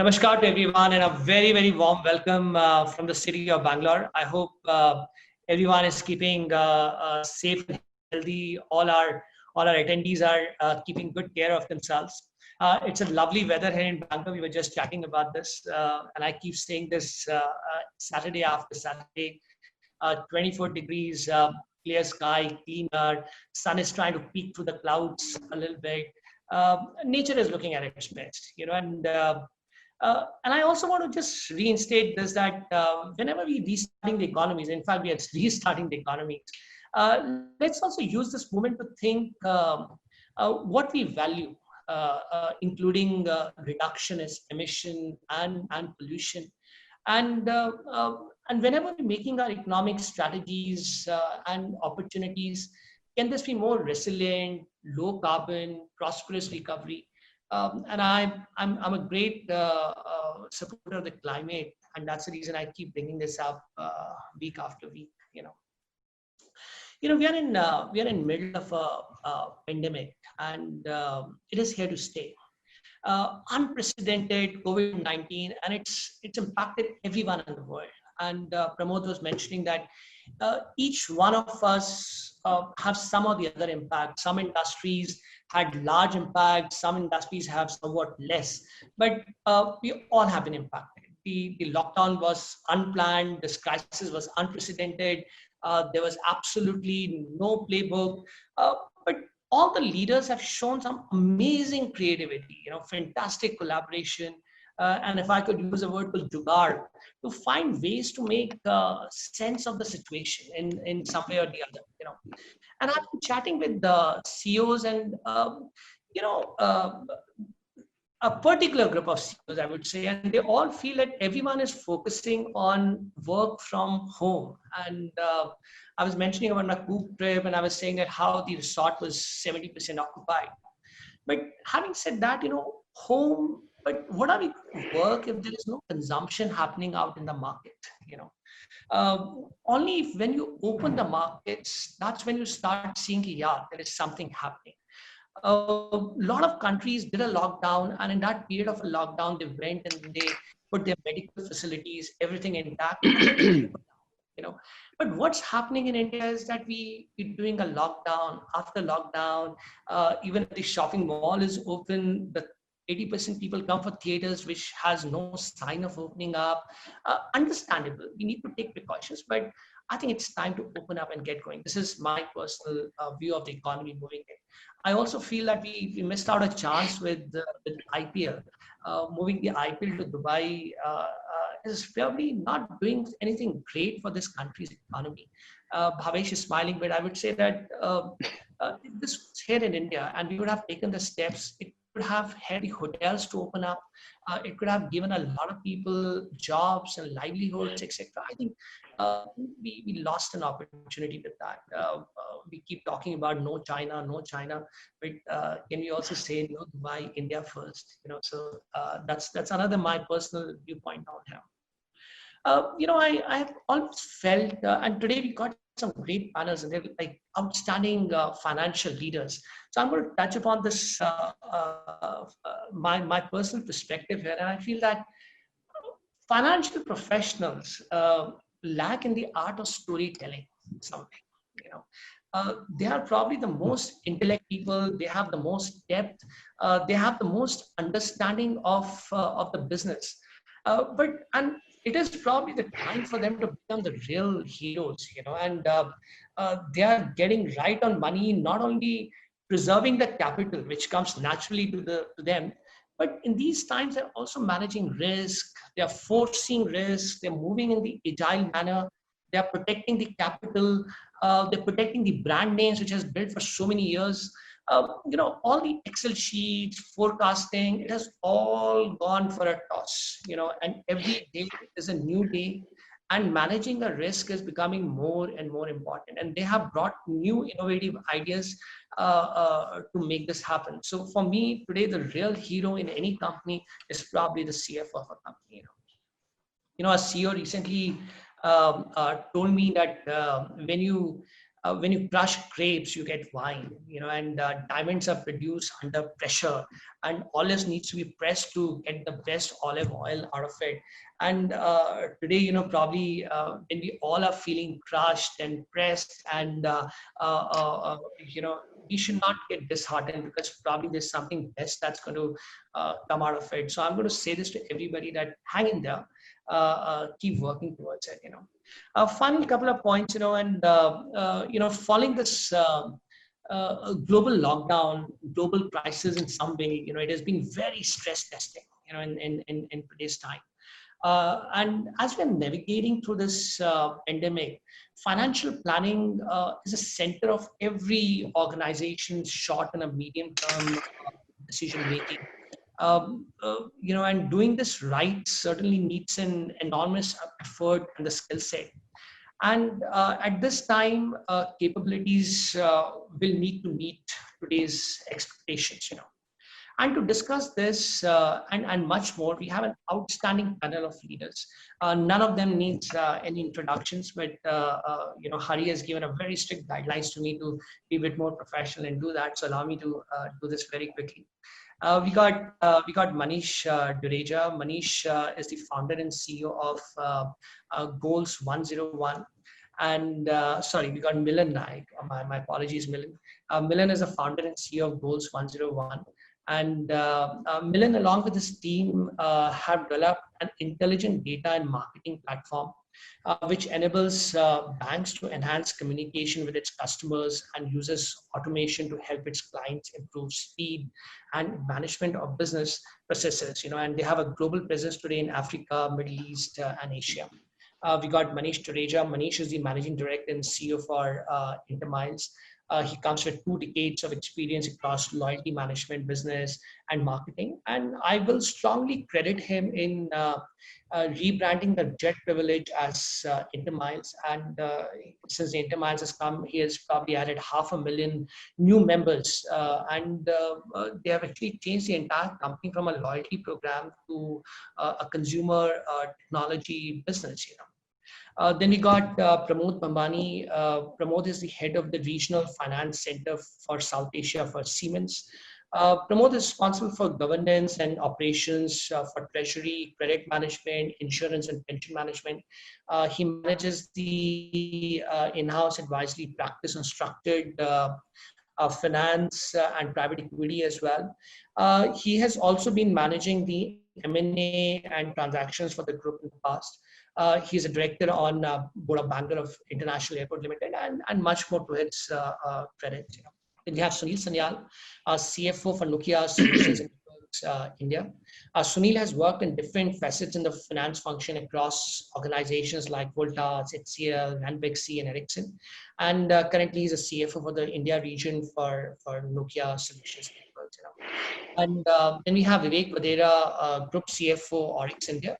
Namaskar to everyone and a very, very warm welcome from the city of Bangalore. I hope everyone is keeping safe and healthy. All our attendees are keeping good care of themselves. It's a lovely weather here in Bangalore. We were just chatting about this, and I keep saying this Saturday after Saturday. 24 degrees, clear sky, clean air. Sun is trying to peek through the clouds a little bit. Nature is looking at its best, and I also want to just reinstate this that whenever we restarting the economies, in fact, we are restarting the economies. Let's also use this moment to think what we value, including reductionist emission and pollution. And and whenever we're making our economic strategies and opportunities, can this be more resilient, low carbon, prosperous recovery? And I'm a great supporter of the climate, and that's the reason I keep bringing this up week after week. We are in middle of a pandemic, and it is here to stay. Unprecedented COVID-19, and it's impacted everyone in the world. And Pramod was mentioning that each one of us have some of the other impact. Some industries had large impact, some industries have somewhat less, but we all have been impacted. The lockdown was unplanned, this crisis was unprecedented, there was absolutely no playbook, but all the leaders have shown some amazing creativity, fantastic collaboration, and if I could use a word called jugaad, to find ways to make sense of the situation in some way or the other. And I've been chatting with the CEOs and you know uh, a particular group of CEOs, I would say, and they all feel that everyone is focusing on work from home. And I was mentioning about my Coop trip, and I was saying that how the resort was 70% occupied. But having said that, home, but what are we going to work if there is no consumption happening out in the market? Only if when you open the markets, that's when you start seeing, yeah, there is something happening. A lot of countries did a lockdown, and in that period of a lockdown, they went and they put their medical facilities, everything intact, and then they opened down. But what's happening in India is that we're doing a lockdown after lockdown. Even if the shopping mall is open, the 80% people come for theaters, which has no sign of opening up. Understandable. We need to take precautions, but I think it's time to open up and get going. This is my personal view of the economy moving in. I also feel that we missed out a chance with IPL. Moving the IPL to Dubai is probably not doing anything great for this country's economy. Bhavesh is smiling, but I would say that this was here in India, and we would have taken the steps. It could have had the hotels to open up. It could have given a lot of people jobs and livelihoods, etc. I think we lost an opportunity with that. We keep talking about no China, but can we also say no Dubai, India first? So that's another my personal viewpoint on here. I have always felt, and today we got some great panels, and they're like outstanding financial leaders. So I'm going to touch upon this, my personal perspective here, and I feel that financial professionals lack in the art of storytelling. Something, you know. They are probably the most intellect people. They have the most depth. They have the most understanding of the business. And it is probably the time for them to become the real heroes, and they are getting right on money, not only preserving the capital which comes naturally to them, but in these times they're also managing risk, they're forcing risk, they're moving in the agile manner, they're protecting the capital, they're protecting the brand names which has built for so many years. All the Excel sheets, forecasting, it has all gone for a toss, and every day is a new day, and managing a risk is becoming more and more important. And they have brought new innovative ideas to make this happen. So for me, today, the real hero in any company is probably the CFO of a company. A CEO recently told me that when you when you crush grapes, you get wine, and diamonds are produced under pressure, and olives needs to be pressed to get the best olive oil out of it. And today, probably when we all are feeling crushed and pressed, and we should not get disheartened, because probably there's something best that's going to come out of it. So I'm going to say this to everybody, that hang in there, keep working towards it. Final couple of points, and following this global lockdown, global crisis in some way, it has been very stress testing, in today's time. And as we're navigating through this pandemic, financial planning is a center of every organization's short and a medium term decision making. And doing this right certainly needs an enormous effort and the skill set. And at this time, capabilities will need to meet today's expectations. And to discuss this and much more, we have an outstanding panel of leaders. None of them needs any introductions, but Hari has given a very strict guidelines to me to be a bit more professional and do that. So allow me to do this very quickly. We got Manish Dureja. Manish is the founder and CEO of Goals 101. And sorry, we got Milan Naik. My apologies, Milan. Milan is a founder and CEO of Goals 101. And Milan, along with his team, have developed an intelligent data and marketing platform, which enables banks to enhance communication with its customers and uses automation to help its clients improve speed and management of business processes. And they have a global presence today in Africa, Middle East, and Asia. We got Manish Tureja. Manish is the managing director and CEO for Intermiles. He comes with 2 decades of experience across loyalty management, business, and marketing. And I will strongly credit him in rebranding the Jet Privilege as Intermiles. And since the Intermiles has come, he has probably added 500,000 new members. And they have actually changed the entire company from a loyalty program to a consumer technology business. Then we got Pramod Pambani. Pramod is the head of the Regional Finance Center for South Asia for Siemens. Pramod is responsible for governance and operations for treasury, credit management, insurance, and pension management. He manages the in-house advisory practice on structured finance and private equity as well. He has also been managing the M&A and transactions for the group in the past. He's a director on Board of Bangalore of International Airport Limited, and much more to his credit. Then we have Sunil Sanyal, CFO for Nokia Solutions India. Sunil has worked in different facets in the finance function across organizations like Voltas, HCL, Ranbaxy, and Ericsson. And currently he's a CFO for the India region for Nokia Solutions. And then we have Vivek Vadera, Group CFO, Oryx India.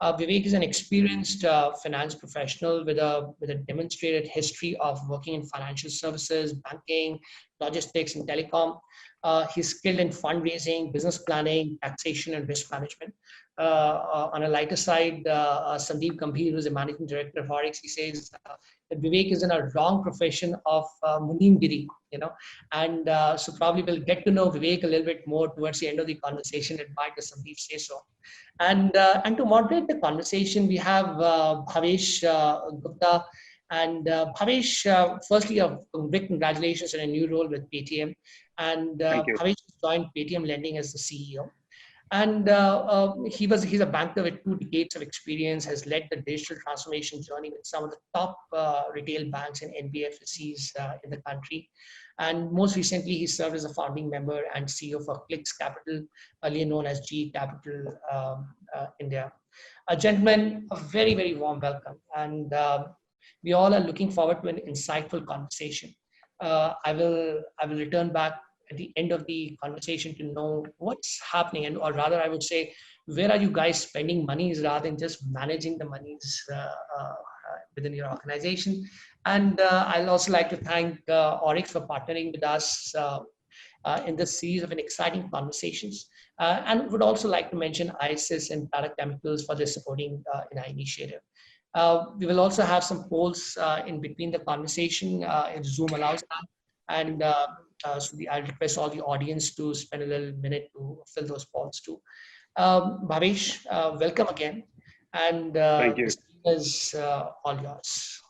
Vivek is an experienced finance professional with a demonstrated history of working in financial services, banking, logistics, and telecom. He's skilled in fundraising, business planning, taxation, and risk management. On a lighter side, Sandeep Gambhir, who's the managing director of Oryx, he says that Vivek is in a wrong profession of Munimgiri, and so probably we'll get to know Vivek a little bit more towards the end of the conversation, it might, as Sandeep says so. And to moderate the conversation, we have Bhavesh Gupta. And Bhavesh, firstly, a big congratulations on a new role with Paytm. And Bhavesh joined Paytm Lending as the CEO. And he's a banker with 2 decades of experience, has led the digital transformation journey with some of the top retail banks and NBFCs in the country. And most recently, he served as a founding member and CEO for Clicks Capital, earlier known as GE Capital India. Gentlemen, a very, very warm welcome. And we all are looking forward to an insightful conversation. I will return back at the end of the conversation to know what's happening, or rather I would say, where are you guys spending monies rather than just managing the monies within your organization. And I'll also like to thank Oryx for partnering with us in this series of an exciting conversations. And would also like to mention ISIS and Tata Chemicals for their supporting in our initiative. We will also have some polls in between the conversation if Zoom allows that. And I'll request all the audience to spend a little minute to fill those polls too. Bhavesh, welcome again. And Thank the you. screen is all yours.